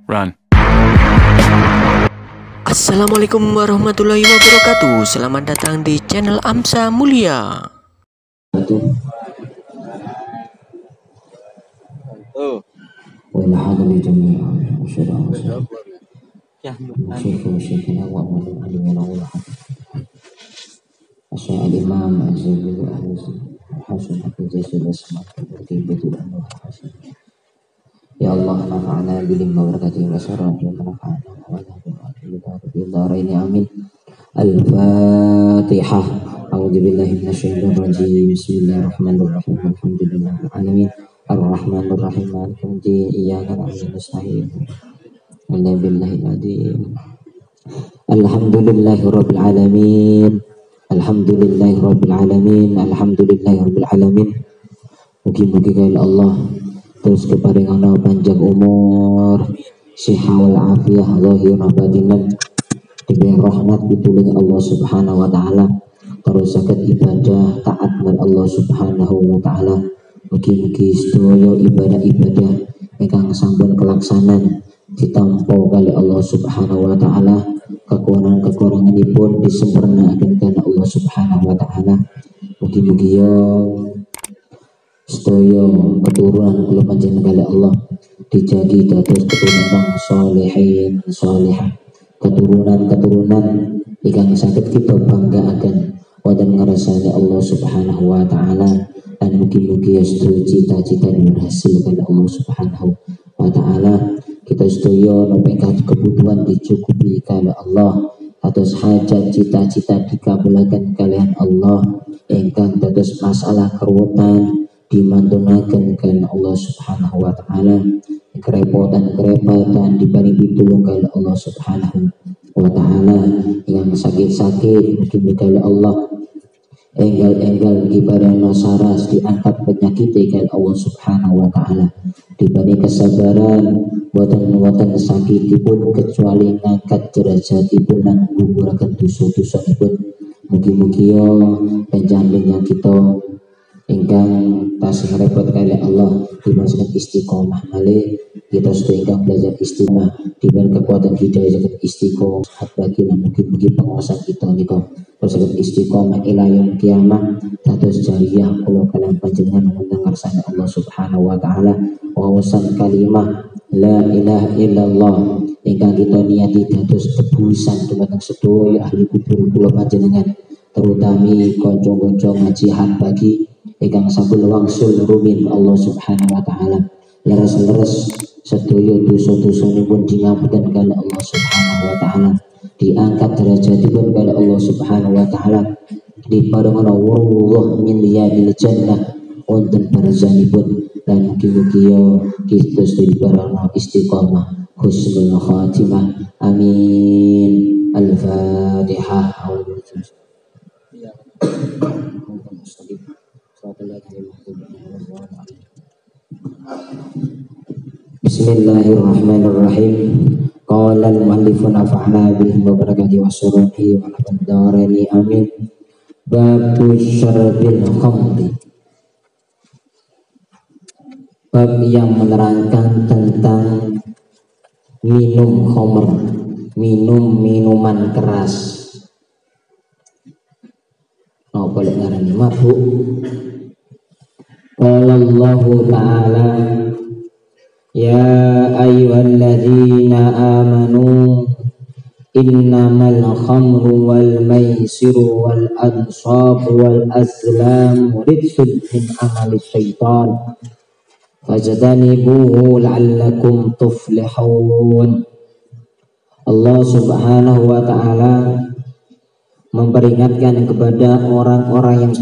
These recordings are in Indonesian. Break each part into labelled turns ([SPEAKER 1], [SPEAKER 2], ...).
[SPEAKER 1] Run.
[SPEAKER 2] Assalamualaikum warahmatullahi wabarakatuh. Selamat datang di channel Amsa Mulia.
[SPEAKER 3] Ya Allah, nafa'na bilim barakatihi wa syarati wa nafa'na wa nafa'na amin. Al-Fatihah. A'udzubillahi minasyaitonir rajim. Bismillahirrahmanirrahim. Alhamdulillahil alamin. Ar-Rahmanir Rahim. Maliki yaumiddin. Iyyaka na'budu wa nasta'in. Billahil azim. Alhamdulillahirabbil alamin. Alhamdulillahirabbil alamin. Alhamdulillahirabbil alamin. Mugi-mugi kaya Allah terus keparingan panjang umur, sehat wal afiah zahir batinan, diberi rahmat pitulung Allah Subhanahu wa taala, terus saged ibadah taat kepada Allah Subhanahu wa taala. Mugi-mugi sedaya ibadah-ibadah ingkang sampun kelaksanan ditampa kali Allah Subhanahu wa taala, kekurangan-kekuranganipun disempurnakan karena Allah Subhanahu wa taala. Mugi-mugi ya sedaya keturunan kula panjenengan kali Allah dijagi dados keturunan sholihin sholihah, keturunan ingkang saged kita banggaaken wonten ngarsane Allah Subhanahu wa taala, dan mugi-mugi sedaya cita-cita berhasil kali Allah Subhanahu wa taala. Kita sedaya nopo kebutuhan dicukupi kali Allah, atas hajat cita-cita dikabulaken kalian Allah, ingkang dados masalah keruwetan dimantunaken kan Allah Subhanahu wa taala, kerepotan diberi pitulung kali Allah Subhanahu wa taala, yang sakit-sakit mungkin kali Allah, enggal kibarana saras diangkat penyakit kali Allah Subhanahu wa taala, diberi kesabaran boten sakitipun kecuali ngangkat derajatipun lan ngguguraken dosa-dosanipun. Mugi-mugi yo panjenengan kita ingkang tasih repot kali Allah dimasukkan istiqomah malih, kita sudah ingkang belajar istiqomah diberi kekuatan hidayah jagat istiqomah bagi mugi-mugi penguasa kita nika terus istiqomah ila yaumil kiamah dados jariyah kula kalian panjenengan mendengar sana Allah Subhanahu wa taala, wawasan kalimah la ilaha illallah ingkang kita niati dados tebusan dumateng sedaya ahli kubur kula panjenengan, terutami kanca-kanca ngaji bagi ingkang sampun wangsul rumin Allah Subhanahu wa taala, leres-leres sedaya dosa-dosanipun dingapunten kali Allah Subhanahu wa taala, diangkat derajatipun kali Allah Subhanahu wa taala, diparingono wurullah min liyadil jannah wonten barzanipun, lan mugi-mugi kita diparingono istiqomah husnul khatimah amin. Al-Fatihah. Bismillahirrahmanirrahim. Qala al-mu'allifu nafa'na bihi wa barakatihi wa suruhi wa nafa'darani amin. Babu syarbil khamri, bab yang menerangkan tentang minum khamr, minuman keras. Oh, boleh ngarani mabuk. Qala Allah ta'ala ya ayyuhalladzina amanu innamal khamru wal maisiru wal ansabu wal azlamu rijsun min amali syaitan fajtanibuhu la'allakum tuflihun. Allah Subhanahu wa ta'ala memperingatkan kepada orang-orang yang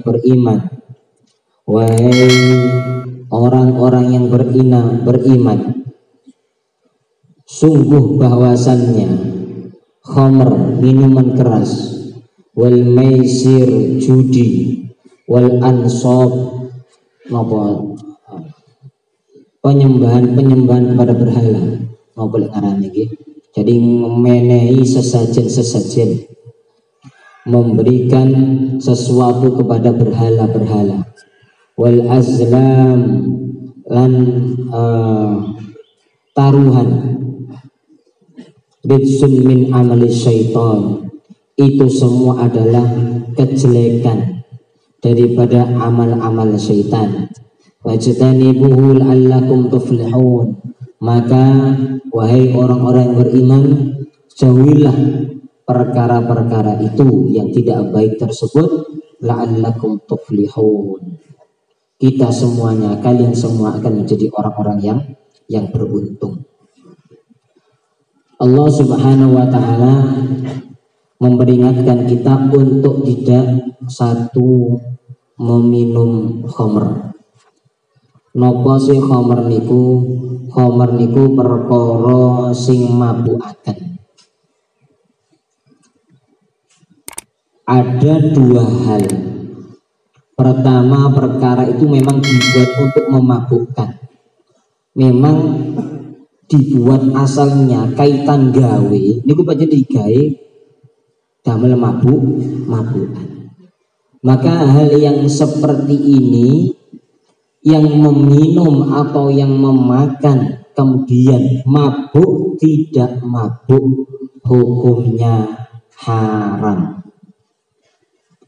[SPEAKER 3] beriman, wahai orang-orang yang beriman, sungguh bahwasannya khamr minuman keras, wal maisir judi, wal ansab penyembahan kepada berhala, boleh ngarani iki. Jadi memenehi sesajen memberikan sesuatu kepada berhala-berhala, wal azlam lan taruhan, rijsun min amali syaitan, itu semua adalah kejelekan daripada amal-amal syaitan. Wajtanibuhu la'allakum tuflihun, maka wahai orang-orang yang beriman, jauhilah perkara-perkara itu yang tidak baik tersebut, la'allakum tuflihun. Kita semuanya, kalian semua akan menjadi orang-orang yang beruntung. Allah Subhanahu wa taala memperingatkan kita untuk tidak satu meminum khamr. Napa sih khamr niku? Khamr niku perkara sing mabukaken. Ada dua hal. Pertama, perkara itu memang dibuat untuk memabukkan. Memang dibuat asalnya kaitan gawe niku pancen digawe damel mabukan. Maka hal yang seperti ini, yang meminum atau yang memakan kemudian mabuk tidak mabuk, hukumnya haram.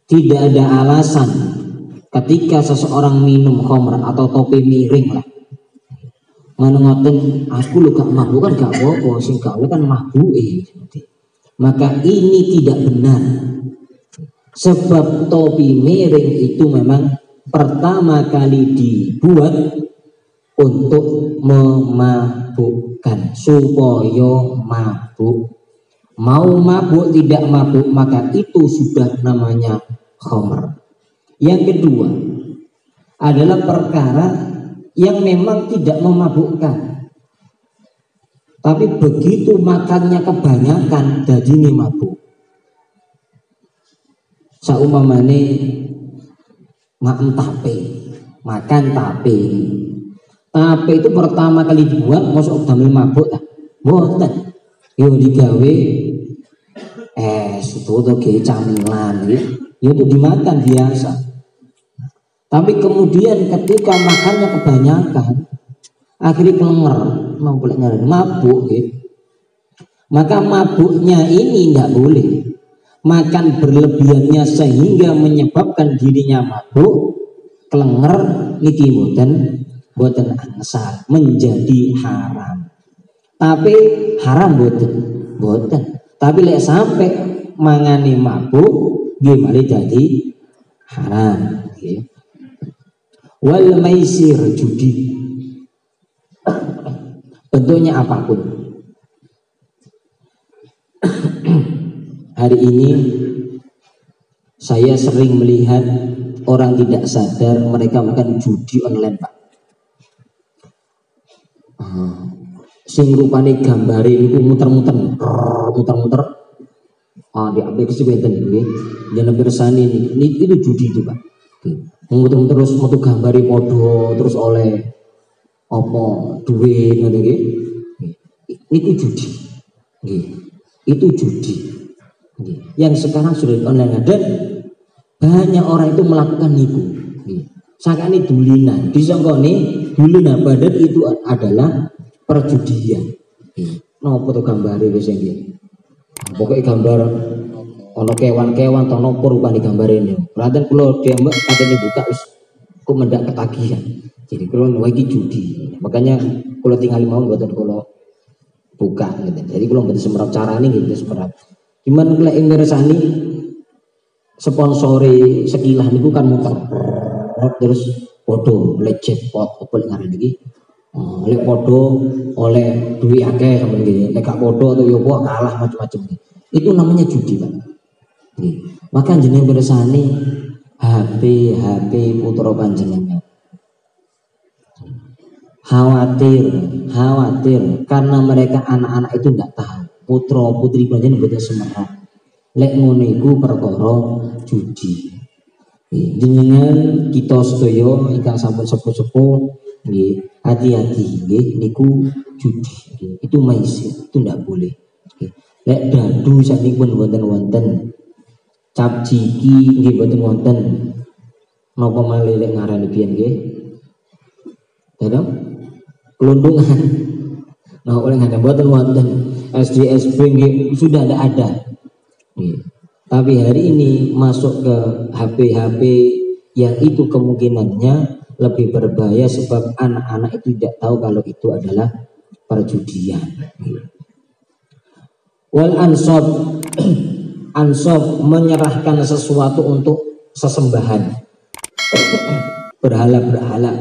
[SPEAKER 3] Tidak ada alasan ketika seseorang minum khamr atau topi miring lah, ngoten aku lu gak mabuk kan gak apa-apa, sing gawe kan mabuke. Maka ini tidak benar. Sebab topi miring itu memang pertama kali dibuat untuk memabukkan, supaya mabuk. Mau mabuk tidak mabuk, maka itu sudah namanya khamr. Yang kedua adalah perkara yang memang tidak memabukkan, tapi begitu makannya kebanyakan dadine mabuk. Saumpamane makan tape. Tape itu pertama kali dibuat masuk damel mabuk ta? Mboten. Yo digawe itu tuh camilan ya untuk dimakan biasa. Tapi kemudian ketika makannya kebanyakan, akhirnya kelenger, mabuk gitu. Maka mabuknya ini tidak boleh. Makan berlebihannya sehingga menyebabkan dirinya mabuk, kelenger, niki boten angsal, menjadi haram. Tapi haram boten. Tapi lek sampai mangani mabuk, gimana jadi haram. Gitu. Wal maisir, judi, bentuknya apapun. Hari ini saya sering melihat orang tidak sadar mereka makan judi online, Pak. Sing rupane gambare niku muter-muter di aplikasi benten iki jeneng bersani ini itu judi itu, Pak. Muter-muter terus metu gambari podo terus oleh apa duit ngono nggih. Niku judi. Nggih. Itu judi. Nggih. Yang sekarang sudah online dan banyak orang itu melakukan niku. Nggih. Sakane dulinan, disangkane dulinan padahal itu adalah perjudian. Nggih. Napa to gambare wis nggih. Pokoke gambar ono kewan-kewan to nopo rupane gambare niku. Berarti kula diambek katene buka wis kok mendak ketagihan. Jadi kula iki judi. Makanya kula tinggal mau mboten kula buka gitu. Jadi kula mboten semerap carane gitu semerap. Cuman kula ing mirsani sponsori sekilah niku kan muter terus podo lecet pot opel ngarep iki. Lek podo oleh duit akeh sampeyan iki. Lek gak podo atau yo kalah macam-macam. Itu namanya judi, Pak. Maka jenengan bersani HP putra panjenengan. Khawatir karena mereka anak-anak itu enggak tahu. Putra putri panjenengan boten semerap. Lek ngono iku perkara judi. Jenengan kita sedaya ingkang sampun sepuh-sepuh nggih, hati-hati nggih niku judi. Itu maisir, itu enggak boleh. Lek dadu sakniki pun wonten-wonten. Cap jiki nggih boten wonten. Napa malih lek ngarani biyen nggih? Dalam kelundungan. Nah, oleh ngene mboten wonten SD SMP nggih sudah tidak ada. Nggih. Tapi hari ini masuk ke HP-HP yang itu kemungkinannya lebih berbahaya sebab anak-anak itu tidak tahu kalau itu adalah perjudian. Wal ansab ansab menyerahkan sesuatu untuk sesembahan. Berhala-berhala.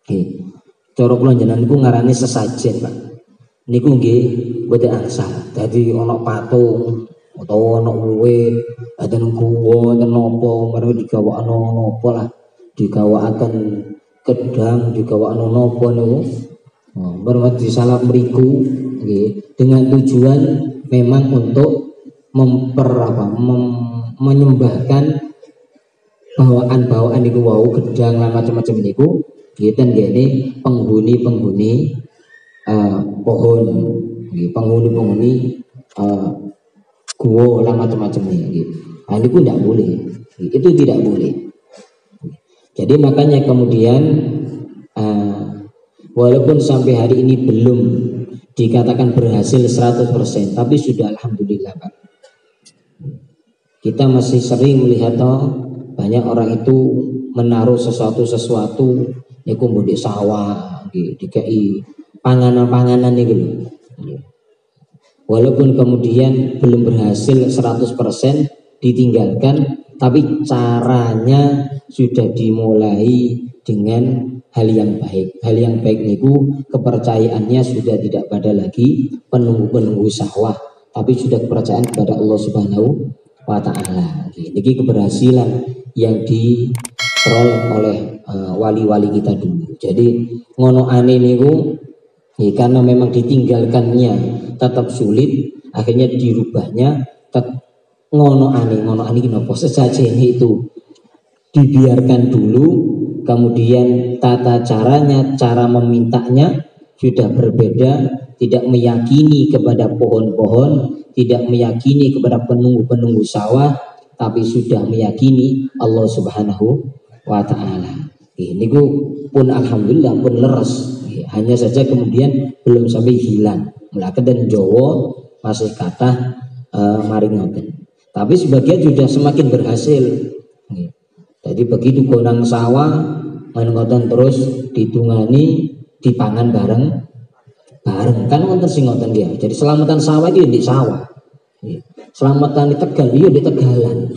[SPEAKER 3] Nggih. Cara kula jenengan niku ngarani sesajen, Pak. Niku nggih boten angsal. Dadi ana patung utawa ana wit, ada guwa, ada napa, mereka digawakno napa lah. Digawakaken gedang, digawakno napa niku. Mereka disalap mriku nggih dengan tujuan memang untuk menyembahkan bawaan-bawaan niku wau gedang lan macam-macam niku. Kita gini penghuni pohon, penghuni gua lah macam-macam nih. Nah, itu tidak boleh, itu tidak boleh. Jadi makanya kemudian walaupun sampai hari ini belum dikatakan berhasil 100%, tapi sudah alhamdulillah, Pak. Kita masih sering melihat banyak orang itu menaruh sesuatu niku mbok sawah nggih dikai panganan-panganan niku lho. Walaupun kemudian belum berhasil 100% ditinggalkan, tapi caranya sudah dimulai dengan hal yang baik. Hal yang baik niku kepercayaannya sudah tidak pada lagi penunggu-penunggu sawah, tapi sudah kepercayaan kepada Allah Subhanahu wa taala. Niki keberhasilan yang diperoleh oleh wali-wali kita dulu. Jadi ngono ane niku karena memang ditinggalkannya tetap sulit, akhirnya dirubahnya ngono ane napa sesajen itu dibiarkan dulu, kemudian tata caranya, cara memintanya sudah berbeda, tidak meyakini kepada pohon-pohon, tidak meyakini kepada penunggu-penunggu sawah, tapi sudah meyakini Allah Subhanahu wa taala. Ini pun alhamdulillah pun leres. Hanya saja kemudian belum sampai hilang. Melainkan dan Jawa masih kata maring ngoten. Tapi sebagian sudah semakin berhasil. Jadi begitu konang sawah ngoten terus ditungani dipangan bareng kan wonten sing ngoten nggih. Jadi selamatan sawah itu di sawah. Selamatan di Tegal itu di Tegalan.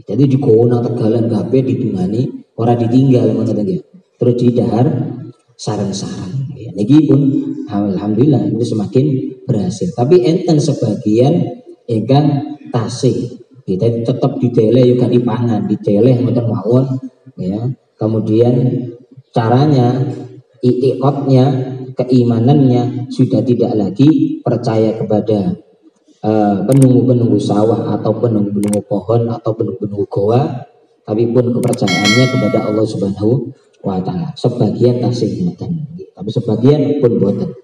[SPEAKER 3] Jadi di konang Tegalan kabeh ditungani ora ditinggal ngoten nggih. Terus didahar sarang-sarang. Niki pun alhamdulillah ini semakin berhasil. Tapi enten sebagian ingkang tasih. Kita tetap dideleh juga dipangan, dideleh ngoten mawon ya. Kemudian caranya i'tiqadnya, keimanannya sudah tidak lagi percaya kepada penunggu-penunggu sawah atau penunggu-penunggu pohon atau penunggu-penunggu goa, tapi pun kepercayaannya kepada Allah Subhanahu wa taala. Sebagian tasih ngoten, tapi sebagian pun boten.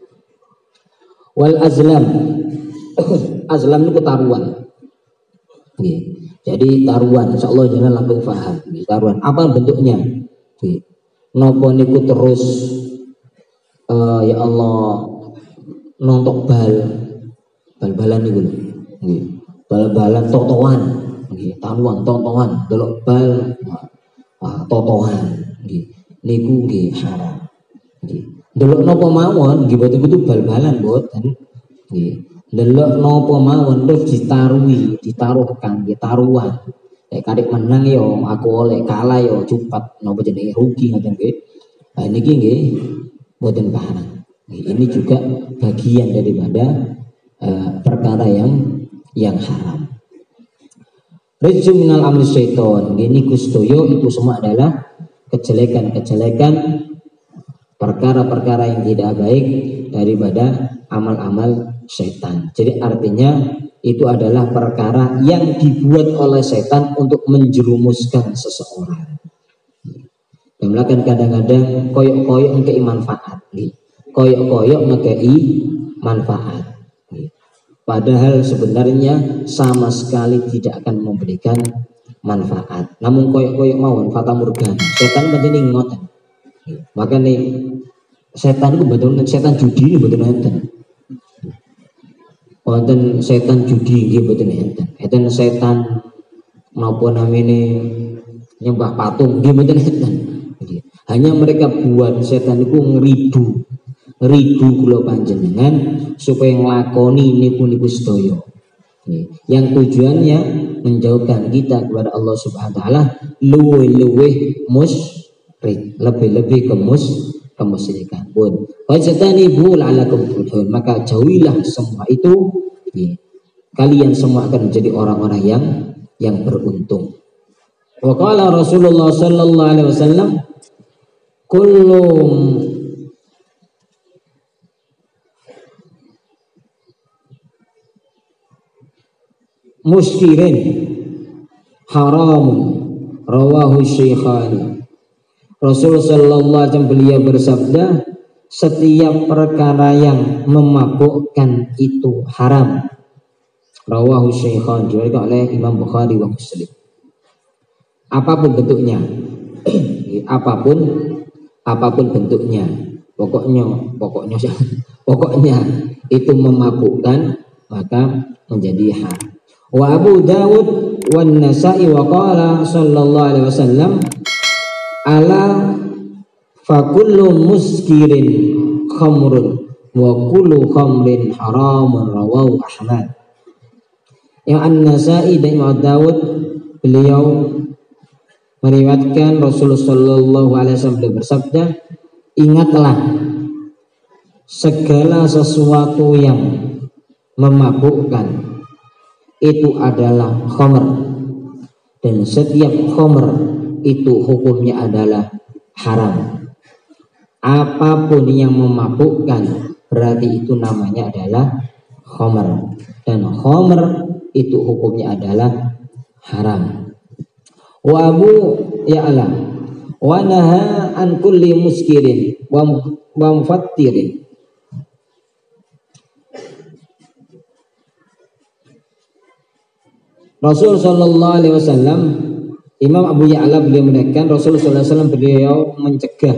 [SPEAKER 3] Wal azlam azlam itu taruhan. Jadi taruhan, insyaallah jangan langsung paham. Taruhan apa bentuknya? Nopo niku terus ya Allah nontok bal-balan niku lho. Nggih. Bal-balan totoan. Nggih, taruhan totoan, delok bal totoan nggih. Niku nggih haram. Nggih. Delok napa mawon nggih boten kudu bal-balan boten. Nggih. Delok napa mawon terus ditaruh kangge taruhan. Lek kadek menang yo aku oleh, kalah yo cupat napa jenenge rugi ngoten nggih. Nah niki nggih boten parang. Ini juga bagian daripada perkara yang haram. Rizqu minal amri syaiton. Ini kustoyo itu semua adalah kejelekan-kejelekan, perkara-perkara yang tidak baik daripada amal-amal setan. Jadi artinya itu adalah perkara yang dibuat oleh setan untuk menjerumuskan seseorang. Dan melakukan kadang-kadang koyok-koyok ngekei manfaat, koyok-koyok ngekei manfaat. Padahal sebenarnya sama sekali tidak akan memberikan manfaat. Namun koyok-koyok mawon fata morgana. Setan pancen ngoten. Makanya setan itu betul setan judi ini betul enten. Wonten setan judi nggih betul enten. Enten setan napa namine nyembah patung nggih betul enten. Hanya mereka buat setan itu ngeridu kula panjenengan supaya nglakoni niku sedaya. Yang tujuannya menjauhkan kita kepada Allah Subhanahu wa taala luwih musyrik, lebih-lebih kemusyrikan pun. Wajtanibu la'alakum tuflihun, maka jauhilah semua itu, kalian semua akan menjadi orang-orang yang beruntung. Wa qala Rasulullah sallallahu alaihi wasallam kullu muskirin haramun rawahu Syekhani. Rasul sallallahu alaihi wasallam beliau bersabda, setiap perkara yang memabukkan itu haram. Rawahu Syekhani, diriwayatkan oleh Imam Bukhari wa Muslim. Apapun bentuknya, apapun bentuknya, pokoknya itu memabukkan maka menjadi haram. Wa Abu Dawud wan Nasa'i wa qala sallallahu alaihi wasallam ala fa kullu muskirin khamrun wa kullu khamrin haramun rawahu Ahmad. Yang An-Nasa'i dan Imam Dawud beliau meriwayatkan Rasulullah sallallahu alaihi wasallam bersabda, ingatlah segala sesuatu yang memabukkan itu adalah khamr, dan setiap khamr itu hukumnya adalah haram. Apapun yang memabukkan berarti itu namanya adalah khamr, dan khamr itu hukumnya adalah haram. Wa Abu Ya'la wa naha an kulli muskirin wa mufattirin. Rasul sallallahu alaihi wasallam, Imam Abu Ya'la beliau menekan Rasul sallallahu alaihi wasallam beliau mencegah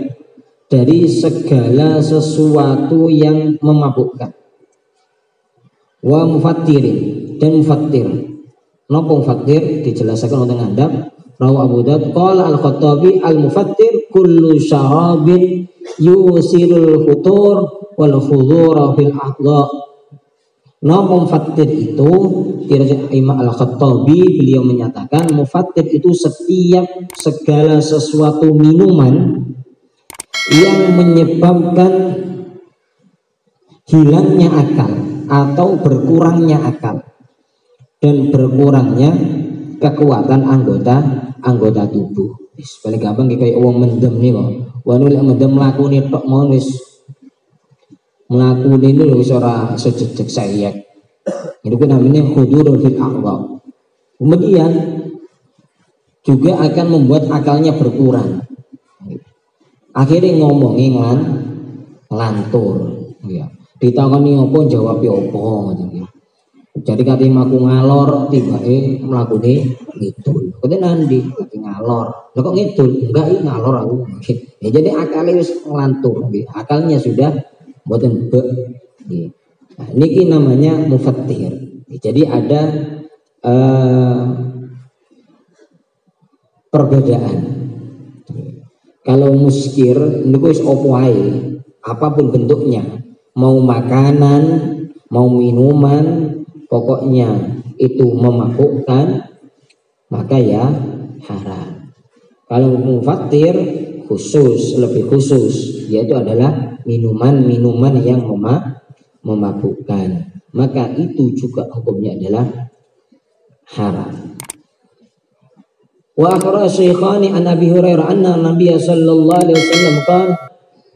[SPEAKER 3] dari segala sesuatu yang memabukkan. Wa mufattirin, dan mufattir. Napa mufattir dijelaskan untuk ngadap. Rawi Abu Dawud qala al-Khattabi al-mufattir kullu syarabin yusirul futur wal khudura fil aqla. Nama mufattir itu, Imam Al-Khattabi beliau menyatakan mufattir itu setiap segala sesuatu minuman yang menyebabkan hilangnya akal atau berkurangnya akal dan berkurangnya kekuatan anggota tubuh. Paling gampang kayak wong mendem nih kok. Wong lek mendem mlakune tok mau wis melakukan ini wis ora sejejeg sayek. Itu kan namanya khudurul fil aqla. Kemudian juga akan membuat akalnya berkurang. Akhirnya ngomongin ngelantur, ya. Ditakoni apa jawab apa ngoten. Jadi katanya aku ngalor tibake mlakune ngidul. Kene nandi kate ngalor. Lah kok ngidul? Enggak, iki ngalor aku. Ya jadi akalnya wis ngelantur, akalnya sudah mboten be. Nah, niki namanya mufattir. Jadi ada perbedaan. Kalau muskir niku wis opo wae, apapun bentuknya, mau makanan, mau minuman, pokoknya itu memabukkan, maka ya haram. Kalau mufattir khusus, lebih khusus, yaitu adalah minuman-minuman yang memabukkan, maka itu juga hukumnya adalah haram. Wa akhra Syekhani an Abi Hurairah anna Nabiy sallallahu alaihi wasallam qala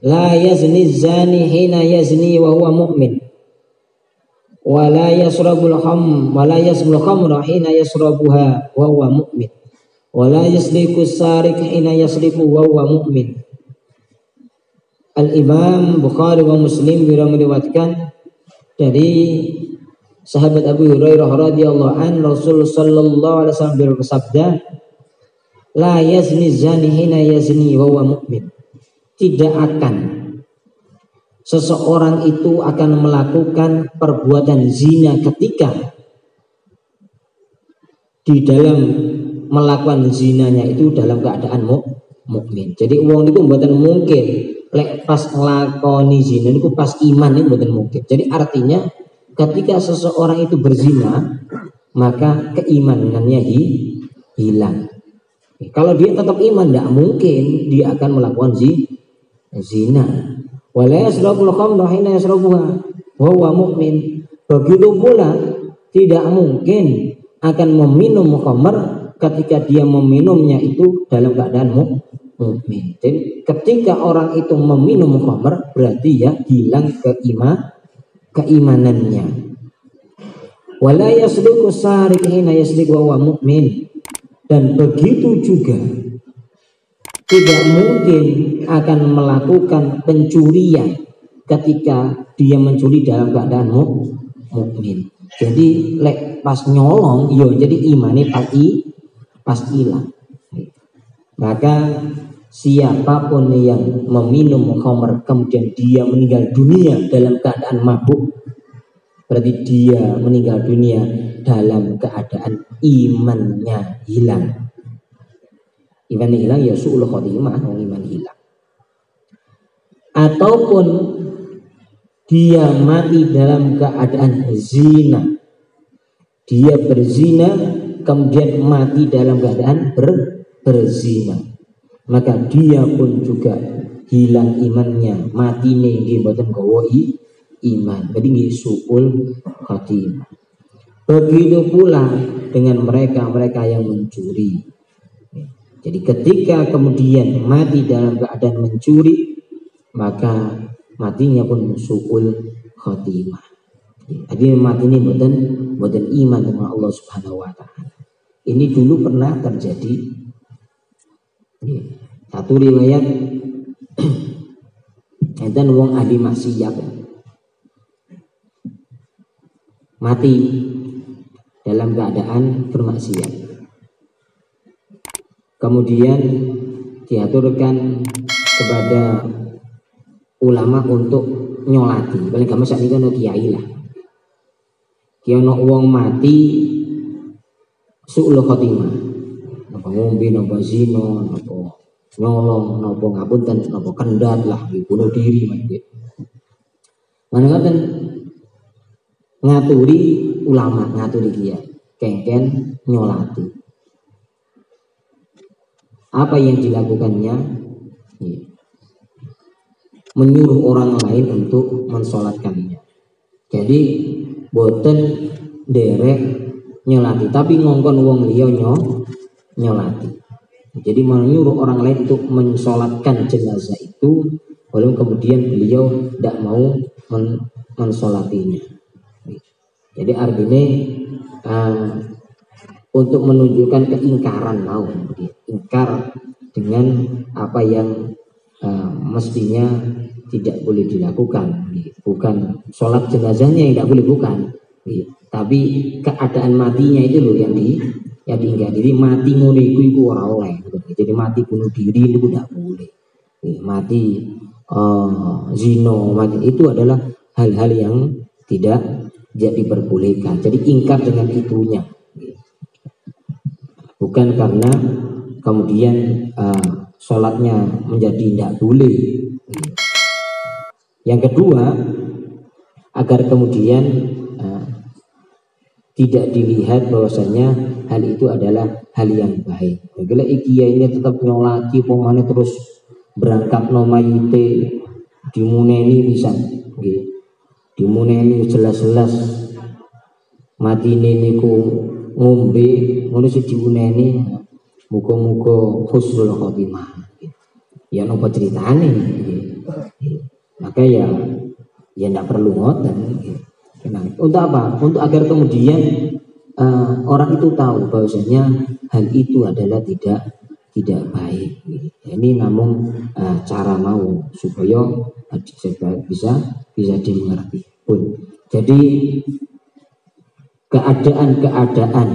[SPEAKER 3] la yazni zani hina yazni wa huwa mu'min wa la yasrabul khamra hina yasrabuha wa huwa mu'min wa la yasriku sarik hina yasriku wa huwa mu'min. Al-Imam Bukhari wa Muslim meriwayatkan dari sahabat Abu Hurairah radhiyallahu an, Rasul sallallahu alaihi wasallam bersabda, la yazni zani hina yazni wa huwa mu'min. Tidak akan seseorang itu akan melakukan perbuatan zina ketika di dalam melakukan zinanya itu dalam keadaan mukmin. Jadi uang itu mboten mungkin lek pas nglakoni zina itu pas iman itu mboten mungkin. Jadi artinya ketika seseorang itu berzina maka keimanannya hilang. Kalau dia tetap iman tidak mungkin dia akan melakukan zina. Wala yasrabul khamra hina yasrabuha wa huwa mu'min. Begitu pula tidak mungkin akan meminum khamr ketika dia meminumnya itu dalam keadaan mukmin. Jadi ketika orang itu meminum khamr berarti ya hilang keimanannya. Wala yasduqu sariq hina yasdiqu wa mu'min. Dan begitu juga tidak mungkin akan melakukan pencurian ketika dia mencuri dalam keadaan mukmin. Jadi lek pas nyolong yo jadi imane pas hilang. Maka siapapun yang meminum khamr kemudian dia meninggal dunia dalam keadaan mabuk, berarti dia meninggal dunia dalam keadaan imannya hilang. Iman hilang ya su'ul khotimah, iman hilang. Ataupun dia mati dalam keadaan zina, dia berzina kemudian mati dalam keadaan berzina, maka dia pun juga hilang imannya, mati nih mboten gawa iman, jadi nggih su'ul khotimah. Begitu pula dengan mereka yang mencuri. Jadi ketika kemudian mati dalam keadaan mencuri, maka matinya pun su'ul khotimah. Jadi mati ini buatan iman dengan Allah Subhanahu wa ta'ala. Ini dulu pernah terjadi. Satu riwayat dan wong ahli maksiat mati dalam keadaan bermaksiat. Kemudian diaturkan kepada ulama untuk nyolati. Paling gampang saat ini kan kiai lah. Kiai ono wong mati su'ul khotimah. Napa ngombe, napa zina, napa nyolong, napa ngapunten, napa kendat lah, bunuh diri mangke. Manakaten ngaturi ulama, ngaturi kiai, kengken nyolati. Apa yang dilakukannya? Menyuruh orang lain untuk mensolatkannya. Jadi boten derek nyolati, tapi ngongkon wong liya nyolati. Jadi menyuruh orang lain untuk mensolatkan jenazah itu, walaupun kemudian beliau tidak mau mensolatinya. Jadi artinya untuk menunjukkan keingkaran mau ingkar dengan apa yang mestinya tidak boleh dilakukan, bukan sholat jenazahnya yang tidak boleh, bukan, tapi keadaan matinya itu loh yang diingkar. Jadi mati ngono iku ora oleh, jadi mati bunuh diri itu tidak boleh, mati zina, mati itu adalah hal-hal yang tidak diperbolehkan. Jadi ingkar dengan itunya. Bukan karena kemudian sholatnya menjadi tidak boleh. Yang kedua, agar kemudian tidak dilihat bahwasanya hal itu adalah hal yang baik. Bila kiai ini tetap nyolati, pemane terus berangkat nomayite dimuneni bisa, dimuneni jelas-jelas mati niku ngombe ngono sing diuneni, muga-muga husnul khotimah. Ya nopo ceritane. Maka ya ndak perlu ngoten. Untuk apa? Untuk agar kemudian orang itu tahu bahwasanya hal itu adalah tidak baik. Ini namun cara mau supaya bisa dimengerti pun. Jadi keadaan-keadaan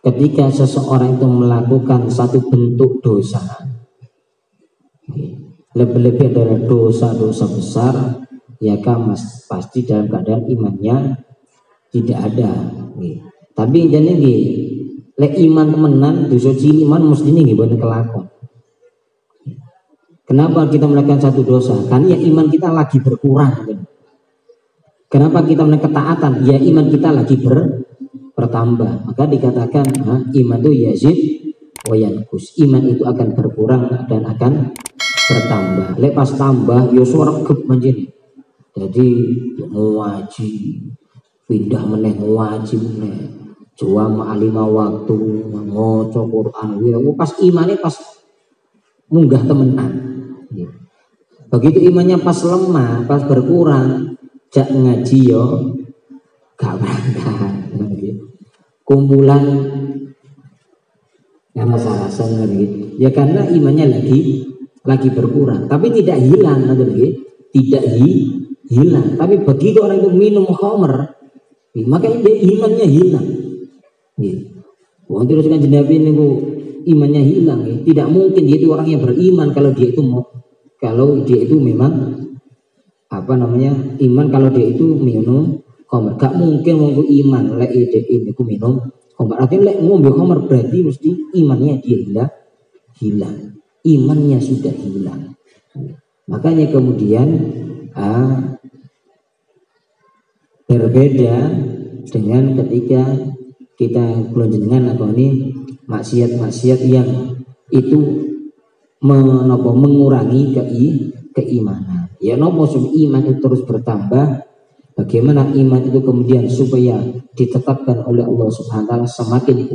[SPEAKER 3] ketika seseorang itu melakukan satu bentuk dosa, lebih-lebih adalah dosa-dosa besar, ya kan pasti dalam keadaan imannya tidak ada. Tapi jadi lek iman temenan dosa cilik iman mesti ini boten kelakon. Kenapa kita melakukan satu dosa? Karena ya iman kita lagi berkurang. Kenapa kita melakukan ketaatan? Ya iman kita lagi bertambah. Maka dikatakan iman itu yazid wa yanqus. Iman itu akan berkurang dan akan bertambah. Lek pas tambah yo sregep manjen. Jadi ngaji pindah meneh ngaji meneh. Jua ma'alima waktu ngoco Quran pas imannya pas munggah temenan. Begitu imannya pas lemah, pas berkurang, jak ngaji yo gak berangkat. Kumpulan yang rasa-rasa gitu. Ya karena imannya lagi berkurang, tapi tidak hilang, tidak hilang. Tapi begitu orang itu minum khamr, maka dia imannya hilang. Wong terus kan jendapi niku imannya hilang. Tidak mungkin dia itu orang yang beriman kalau dia itu memang iman kalau dia itu minum khamr. Gak mungkin wong iman lek ini ku minum khamr. Artinya lek ngombe khamr berarti mesti imannya dia hilang. Imannya sudah hilang. Makanya kemudian berbeda dengan ketika kita pelonjengan atau ini maksiat-maksiat yang itu mengurangi keimanan. Ya nopo iman itu terus bertambah. Bagaimana iman itu kemudian supaya ditetapkan oleh Allah Subhanahu wa taala semakin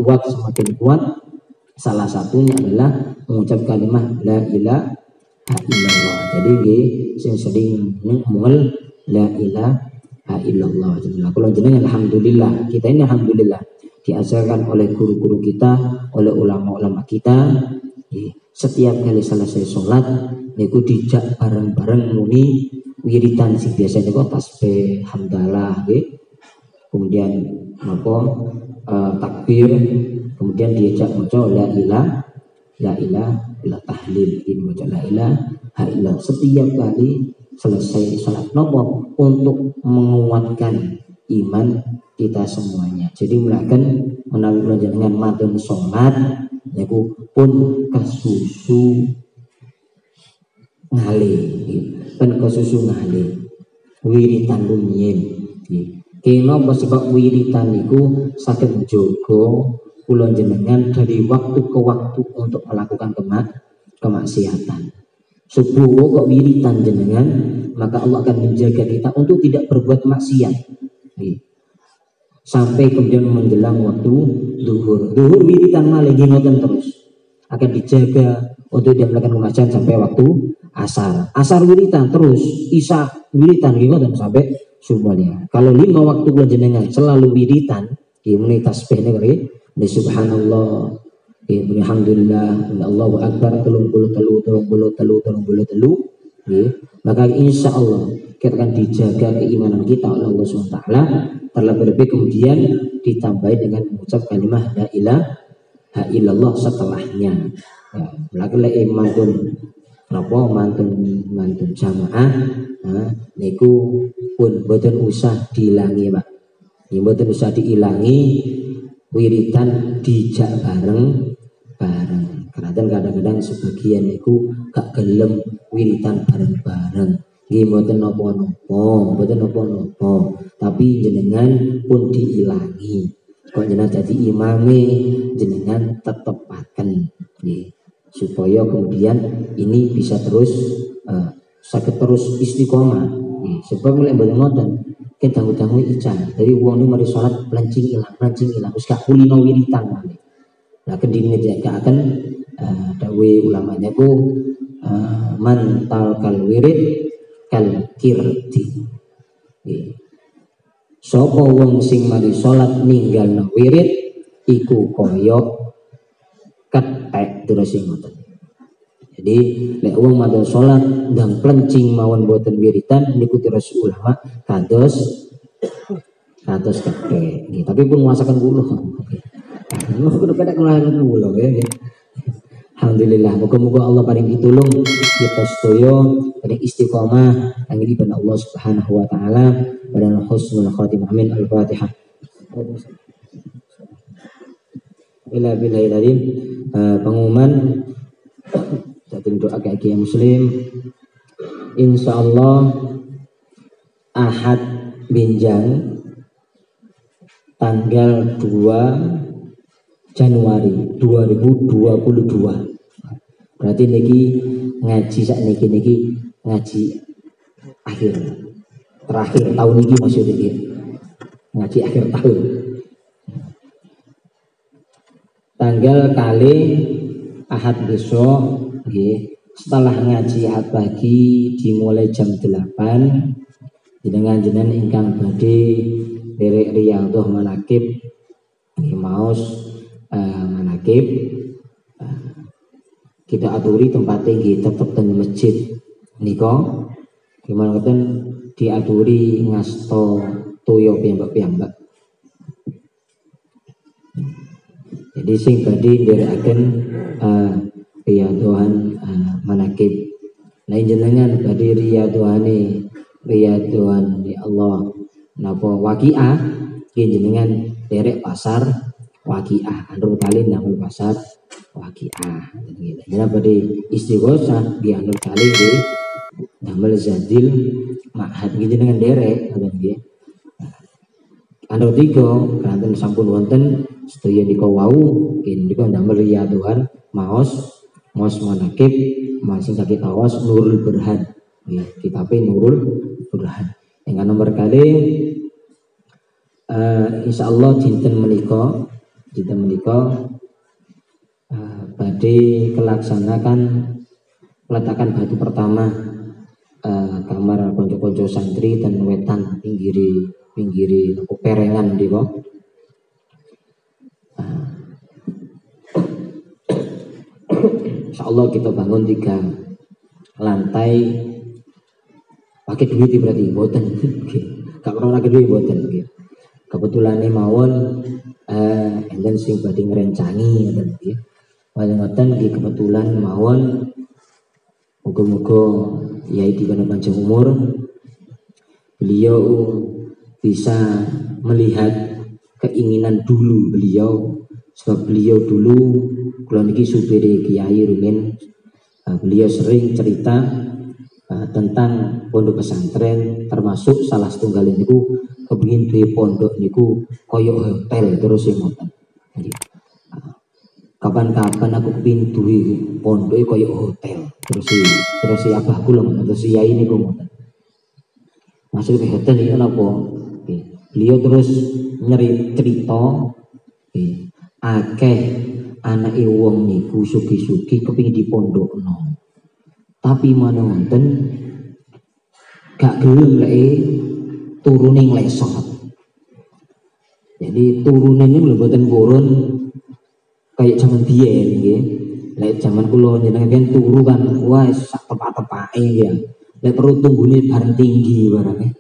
[SPEAKER 3] kuat. Salah satunya adalah mengucap kalimat la ilaha illallah. Jadi sing sering ngomong la ilaha illallah. Jadi kalau jenengan alhamdulillah, kita ini alhamdulillah diajarkan oleh guru-guru kita, oleh ulama-ulama kita. Setiap kali selesai sholat niku dijak bareng-bareng muni wiridan sing biasa niku tasbih hamdalah kemudian takbir, kemudian diajak maca la ilaha tahlil, ini maca la ilaha illallah setiap kali selesai sholat nopo untuk menguatkan iman kita semuanya. Jadi melakukan menawi dengan matun sholat niku pun kesusu ngalih wiritan rumiyin. Kenapa sebab wiritan niku saged njaga kula jenengan dari waktu ke waktu untuk melakukan kemaksiatan. Subuh kok wiritan jenengan, maka Allah akan menjaga kita untuk tidak berbuat maksiat. Sampai kemudian menjelang waktu zuhur wiritan malih ngoten terus akan dijaga untuk tidak melakukan kemaksiatan sampai waktu asar wiritan terus, isya wiritan ngoten sampai subuh ya. Kalau 5 waktu kula jenengan selalu wiritan muni tasbih negeri subhanallah alhamdulillah Allahu akbar 33 maka insya Allah kita akan dijaga keimanan kita oleh Allah SWT. Terlebih kemudian ditambahi dengan mengucap kalimat la ilaha illallah setelahnya. Melakukan mantun jamaah niku pun boten usah diilangi Pak. Boten usah diilangi wiridan dijak bareng. Karena kadang-kadang sebagian niku gak gelem wiridan bareng-bareng. Nggih mboten napa-napa, tapi jenengan pun diilangi. Kok jenengan jadi imame jenengan tetepaken nggih. Supaya kemudian ini bisa terus saged terus istiqomah. Sebab mulai mboten ngoten kedangu-dangu ican. Dari wong niku mari salat plancing ilang wis gak kulino wiritan malih. Nah kedine akan dawuh ulamanya ku mantal kal wirid kal kirti. Sapa wong sing mari salat ninggalno wirid iku kaya kethek terus ngoten. Jadi lek wong madhep salat ndang plencing mawon boten wiridan niku terus ulama kados 100 kabeh. Nggih, tapi pun nguasaken kula. Nggih. Kudu pedhek nglawan kula nggih. Alhamdulillah, moga-moga Allah paring pitulung kita sedaya paring istiqomah anggen Allah Subhanahu wa taala pada husnul khatimah. Amin. Al-Fatihah. Ila billahi lalim. Pengumuman saking doa kaki muslim, insyaallah Ahad Binjang tanggal 2 Januari 2022. Berarti niki ngaji sak niki ngaji akhir terakhir tahun ini maksudnya ngaji akhir tahun. Tanggal kali Ahad besok nggih, setelah ngaji Ahad pagi dimulai jam 8 jenengan ingkang badhe derek riyadhah manakib nggih maos manakib kita aturi tempatnya nggih tetep teng masjid nika gimana ngoten diaturi ngasto toyo piyambak-piyambak. Jadi sing badhe nderekaken riyadhahan manakib lain jenengan badhe riyadhane di Allah napa waqiah nggih jenengan derek pasar waqiah andur kali namung pasar waqiah gitu. Jadi badhe istighosah di andur kali nggih damel zadil ma'had nggih jenengan derek ngoten nggih. Andur 3 kanten sampun wonten sedaya nika wau nggih nika damel riyadhahan maos manakib masing sakit awas Nurul Burhan nggih kitabe Nurul Burhan. Ingkang nomor kali insyaallah dinten menika badhe kelaksanakan peletakan batu pertama kamar konco-konco santri dan wetan pinggiri perengan nika. Insyaallah kita bangun 3 lantai pakai duit berarti mboten nggih. Gak ora pakai duit mboten nggih. Kebetulane mawon enten sing badhe ngrencangi ngoten nggih. Wali ngoten nggih kebetulan mawon muga-muga yai dipun panjang umur beliau bisa melihat keinginan dulu beliau sebab beliau dulu kula niki supire Kiai Rumin beliau sering cerita tentang pondok pesantren termasuk salah setunggal niku kepengin duwe pondok niku koyo hotel terus ngoten. Kapan-kapan aku kepengin duwe pondok koyo hotel terus abah kula terus yai niku ngoten. Maksud hotel iki napa? Beliau terus nyeri cerita akeh anake wong niku sugih-sugih kepengin dipondokno. Tapi mana wonten gak gelem lek turune nglesot. Jadi turune niku lho mboten purun kayak zaman biyen nggih. Lek zaman kula jenengan turu kan wis sak tepak-tepake ya. Lek perlu tunggune bareng tinggi barangnya.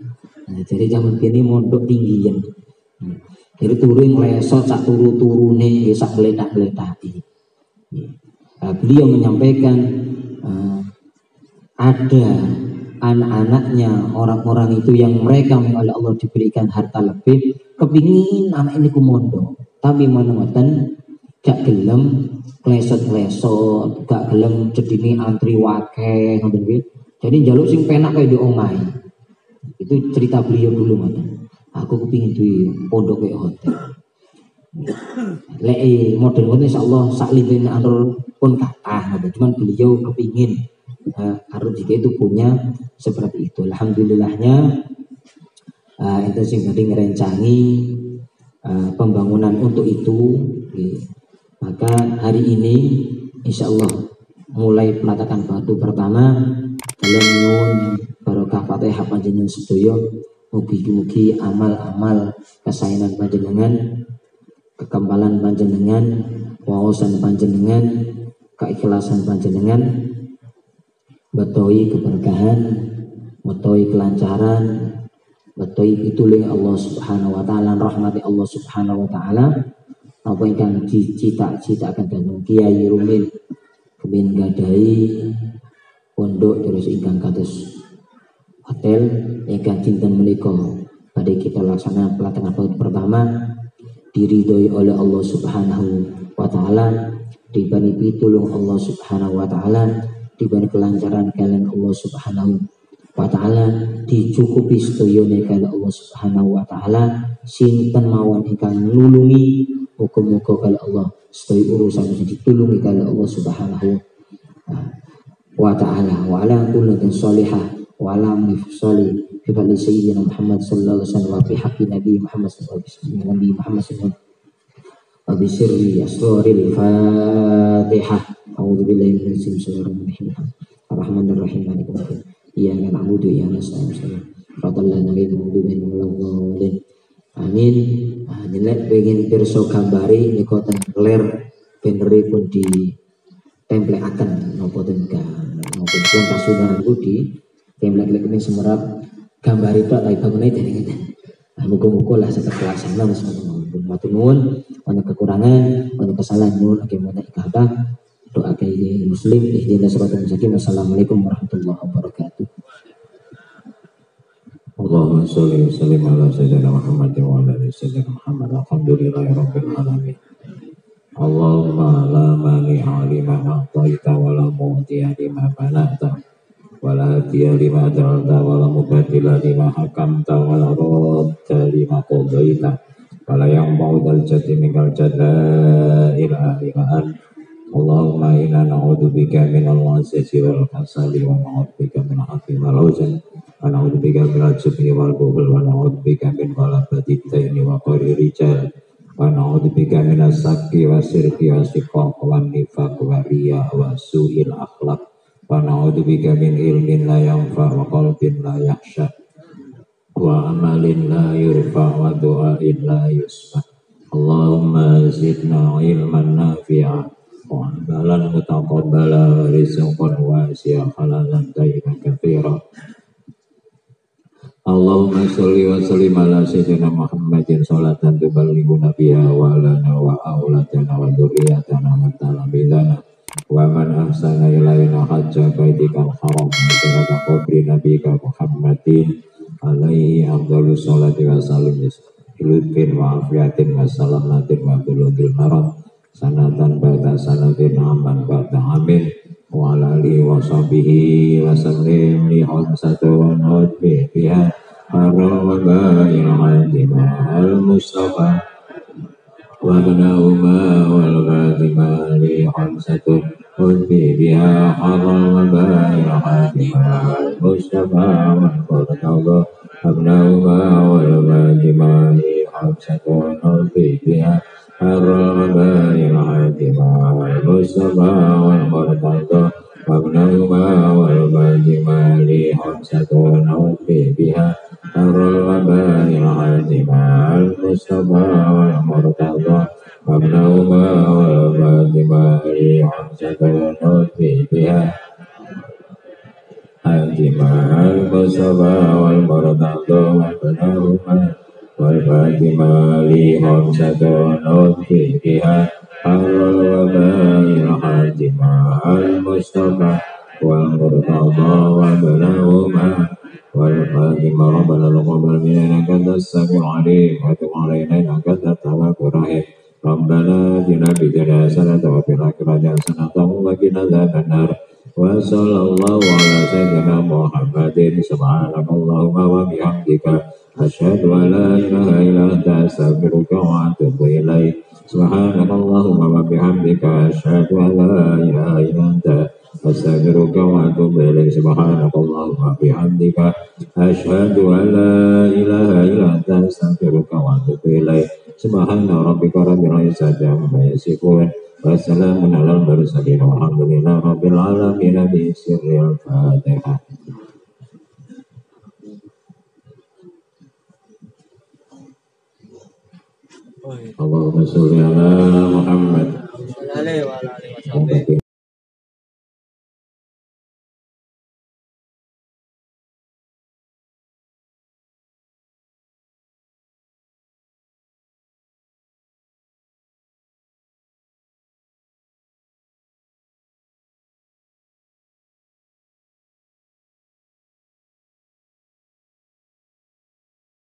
[SPEAKER 3] Nah, jadi zaman biyen mondok tinggian. Jadi turu nglesot sak turu-turune nggih sak gletak-gletaki. Beliau menyampaikan ada anak-anaknya orang-orang itu yang mereka oleh Allah diberikan harta lebih kepingin anak ini kumondok tapi mana ngoten gak gelem klesot-klesot gak gelem jedine antri wakeh ngoten nggih. Jadi njaluk sing penak kaya di omahe. Itu cerita beliau dulu ngoten. Aku kepingin duwe pondok kaya hotel. Lek model ngoten insyaallah sak lintene anur pun kathah ngoten. Cuman beliau kepingin harus jika itu punya seperti itu. Alhamdulillahnya itu sing badhe ngrencangi pembangunan untuk itu. Maka hari ini insyaallah mulai peletakan batu pertama dalam nyuwun barokah Fatihah panjenengan sedaya mugi-mugi amal-amal kesaenan panjenengan kekempalan panjenengan wawasan panjenengan keikhlasan panjenengan betohi keberkahan, betohi kelancaran, betul pituling Allah Subhanahu wa taala, rahmati Allah Subhanahu wa taala. Apa ingkang dicita-citakan datang Kiai Rumin kemin gadai pondok terus ingkang kados hotel ingkang cinten menika pada kita laksanakan pelatihan pertama diridhoi oleh Allah Subhanahu wa taala, dibani pitulung Allah Subhanahu wa taala, dibani kelancaran kalian Allah Subhanahu wa taala, dicukupi sedayane kalian Allah Subhanahu wa taala, sinten mawon ingkang nulungi muga-muga kalian Allah sedaya urusan ditulungi kalian Allah Subhanahu wa ta'ala wa ala kulli sholihah wa ala mifsali fi fadli sayyidina Muhammad sallallahu alaihi wasallam wa fi haqqi Nabi Muhammad sallallahu alaihi wasallam wa bi sirri asraril Fatihah. A'udzu billahi minasy syaithanir rajim. Ar-Rahmanir Rahim. Iyyaka na'budu wa iyyaka nasta'in. Shiratal ladzina an'amta 'alaihim. Amin. Jeneng pengen pirsa gambari nika ten ler beneripun di templekaken napa tengah napa pun pasunan iku di templek ini semerap gambar itu tak bangunnya jadi ngeten. Muga-muga lah saged pelaksana wis ngono. Matur nuwun, ana kekurangan, ana kesalahan nyuwun age mata ikatah. Doa kaya muslim ihdinas siratal mustaqim. Assalamualaikum warahmatullahi wabarakatuh.
[SPEAKER 1] Allahumma sholli wa sallim ala sayyidina Muhammad wa ala ali sayyidina Muhammad. Alhamdulillahirabbil alamin. Allahumma la mani'a lima a'taita wa la mu'tiya lima mana'ta wa la hadiya lima ja'alta wa la mubaddila lima hakamta wa la radda lima qadaita wa la yanfa'u dzal jaddi minkal jadda ila ila Allahumma inna na'udzubika minal waswasi wal kasali wa na'udzubika min hafimal huzn wa na'udzubika minal jubni wal bukhli wa na'udzubika min ghalabati daini wa qahri rijal wa na'udzubika minas sakki wa sirki wa shiqaq wa nifaq wa riya wa su'il akhlaq wa na'udzubika min ilmin la yanfa wa qalbin la yakhsha wa amalin la yurfa wa du'ain la yusma. Allahumma zidna ilman nafi'a wa amalan mutaqabbala wa rizqan wasi'a halalan tayyiban katsira. Allahumma sholli wa sallim ala sayyidina Muhammadin sholatan tuballighuna biha wa lana wa auladana wa dzurriyyatana wa talabidana wa man ahsana ilaina hajja baitikal haram wa qabri nabiyika Muhammadin alaihi afdhalus sholati wa sallim iludin wa afiyatin wa salamatin wa bulugil marad sanatan ba'da sanatin aman ba'da amin wa ala alihi wa sahbihi wa sallim li hamsatu wa biha ar-rawabail hadimah al-mustafa wa banahuma wal ghadimah li hamsatu wa biha ar-rawabail hadimah al-mustafa wa qadallah abnahuma wal ghadimah li hamsatu wa biha ar-rawabail hadimah al-mustafa wa qadallah abnahuma wal ghadimah li hamsatu wa biha ar-rawabail hadimah al-mustafa wal murtada abnahuma wal ghadimah li hamsatu wa biha hadimah al-mustafa wal murtada abnahuma wal ghadimah li hamsatu wa biha ar-rawabail hadimah al-mustafa wal murtada abnahuma والقادم ربنا تقبل منا انك انت السميع العليم وتب علينا انك انت التواب الرحيم ربنا اتنا في الدنيا حسنة وفي الآخرة حسنة وقنا عذاب النار وصلى الله على سيدنا محمد سبحانك اللهم وبحمدك أشهد أن لا إله إلا أنت أستغفرك وأتوب إليك سبحانك اللهم وبحمدك أشهد أن لا إله إلا أنت أستغفرك وأتوب إليك سبحانك اللهم وبحمدك أشهد أن لا إله إلا أنت أستغفرك وأتوب إليك سبحان ربك رب العزة عما يصفون وسلام على المرسلين والحمد لله رب العالمين بسر الفاتحة. Allahumma sholli ala Muhammad.